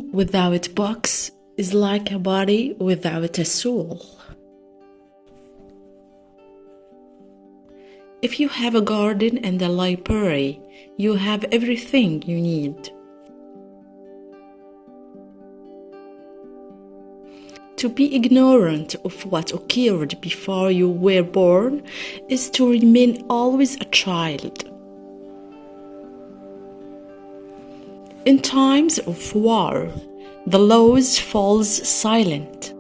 room without books is like a body without a soul. If you have a garden and a library, you have everything you need. To be ignorant of what occurred before you were born is to remain always a child. In times of war, the law falls silent.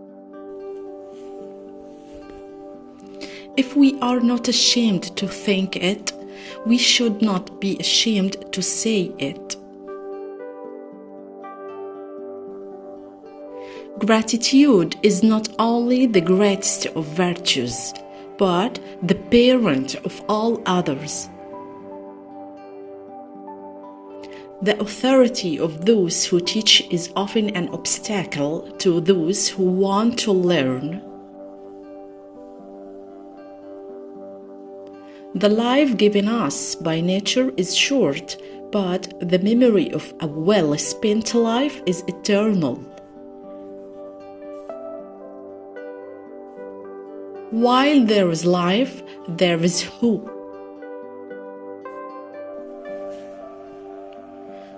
If we are not ashamed to think it, we should not be ashamed to say it. Gratitude is not only the greatest of virtues, but the parent of all others. The authority of those who teach is often an obstacle to those who want to learn. The life given us by nature is short, but the memory of a well-spent life is eternal. While there is life, there is hope.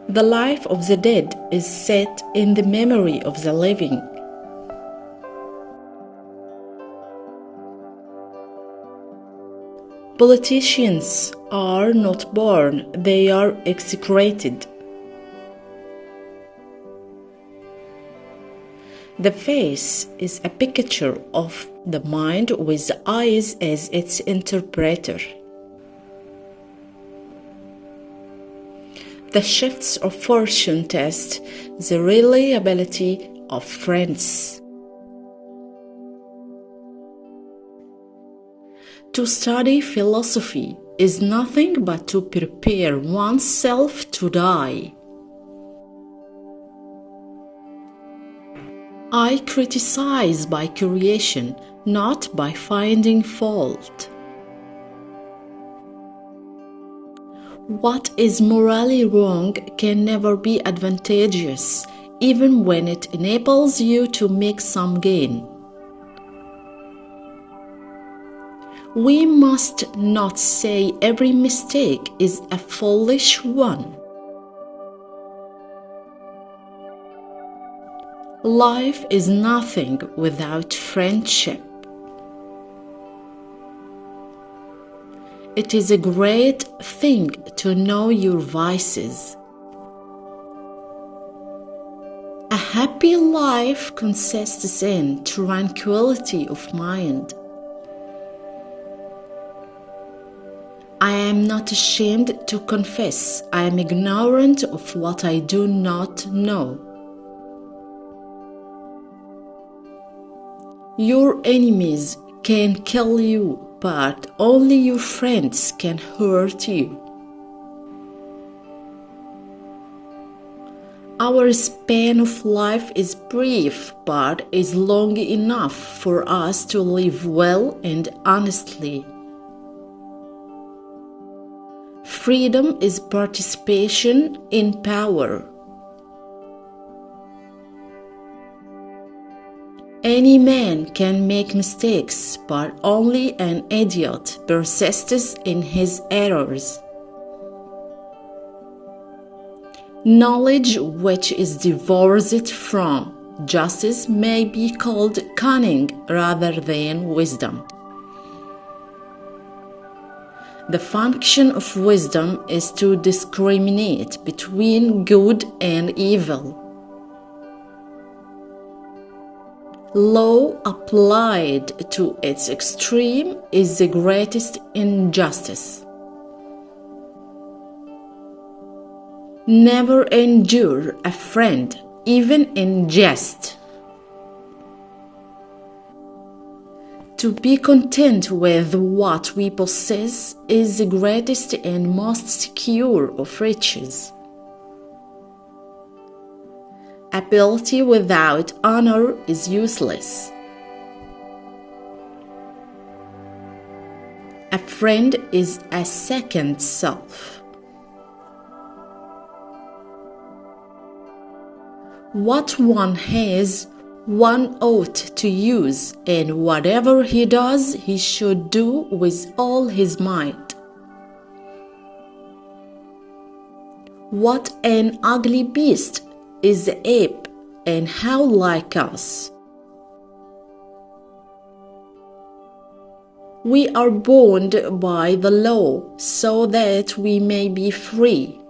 The life of the dead is set in the memory of the living. Politicians are not born, they are execrated. The face is a picture of the mind with the eyes as its interpreter. The shifts of fortune test the reliability of friends. To study philosophy is nothing but to prepare oneself to die. I criticize by creation, not by finding fault. What is morally wrong can never be advantageous, even when it enables you to make some gain. We must not say every mistake is a foolish one. Life is nothing without friendship. It is a great thing to know your vices. A happy life consists in tranquility of mind. I am not ashamed to confess I am ignorant of what I do not know. Your enemies can kill you, but only your friends can hurt you. Our span of life is brief, but is long enough for us to live well and honestly. Freedom is participation in power. Any man can make mistakes, but only an idiot persists in his errors. Knowledge which is divorced from justice may be called cunning rather than wisdom. The function of wisdom is to discriminate between good and evil. Law applied to its extreme is the greatest injustice. Never injure a friend, even in jest. To be content with what we possess is the greatest and most secure of riches. Ability without honor is useless. A friend is a second self. What one has, one ought to use, and whatever he does, he should do with all his might. What an ugly beast is the ape, and how like us! We are bound by the law so that we may be free.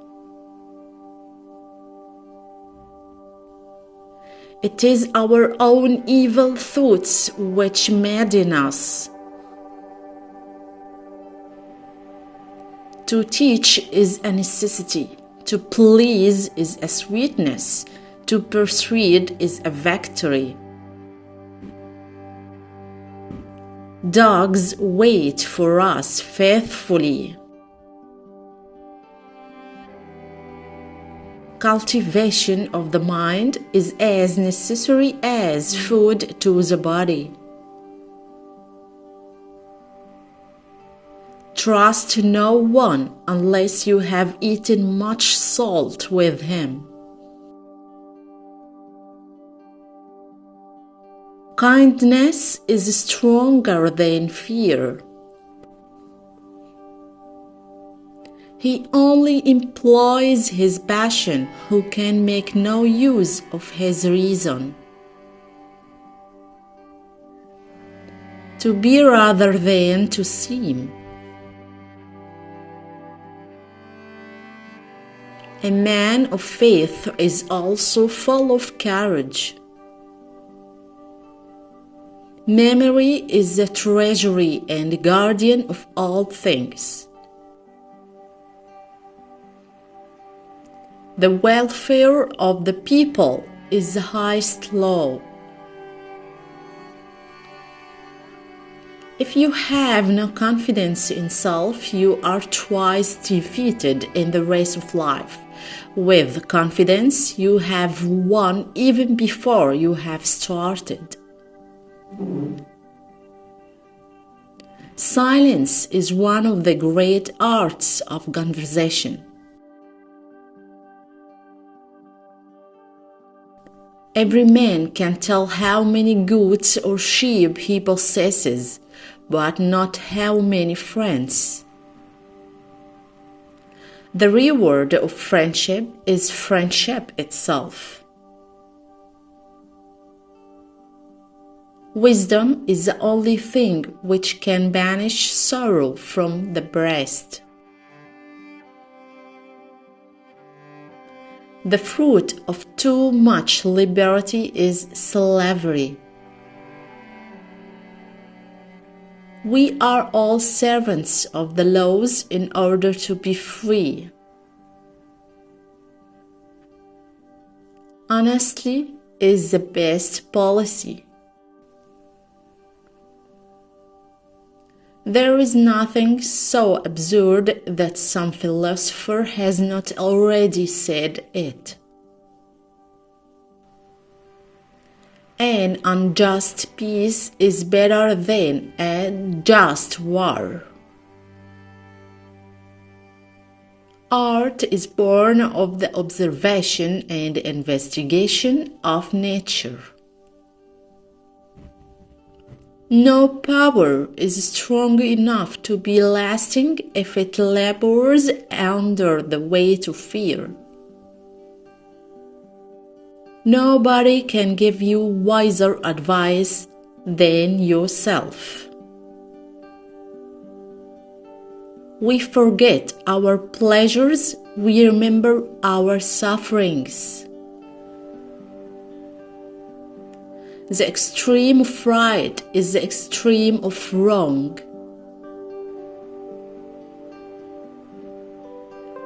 It is our own evil thoughts which madden us. To teach is a necessity, to please is a sweetness, to persuade is a victory. Dogs wait for us faithfully. Cultivation of the mind is as necessary as food to the body. Trust no one unless you have eaten much salt with him. Kindness is stronger than fear. He only employs his passion who can make no use of his reason. To be rather than to seem. A man of faith is also full of courage. Memory is the treasury and guardian of all things. The welfare of the people is the highest law. If you have no confidence in self, you are twice defeated in the race of life. With confidence, you have won even before you have started. Silence is one of the great arts of conversation. Every man can tell how many goats or sheep he possesses, but not how many friends. The reward of friendship is friendship itself. Wisdom is the only thing which can banish sorrow from the breast. The fruit of too much liberty is slavery. We are all servants of the laws in order to be free. Honesty is the best policy. There is nothing so absurd that some philosopher has not already said it. An unjust peace is better than a just war. Art is born of the observation and investigation of nature. No power is strong enough to be lasting if it labors under the weight of fear. Nobody can give you wiser advice than yourself. We forget our pleasures, we remember our sufferings. The extreme of right is the extreme of wrong.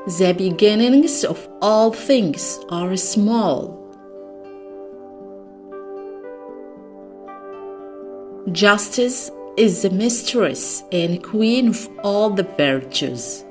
The beginnings of all things are small. Justice is the mistress and queen of all the virtues.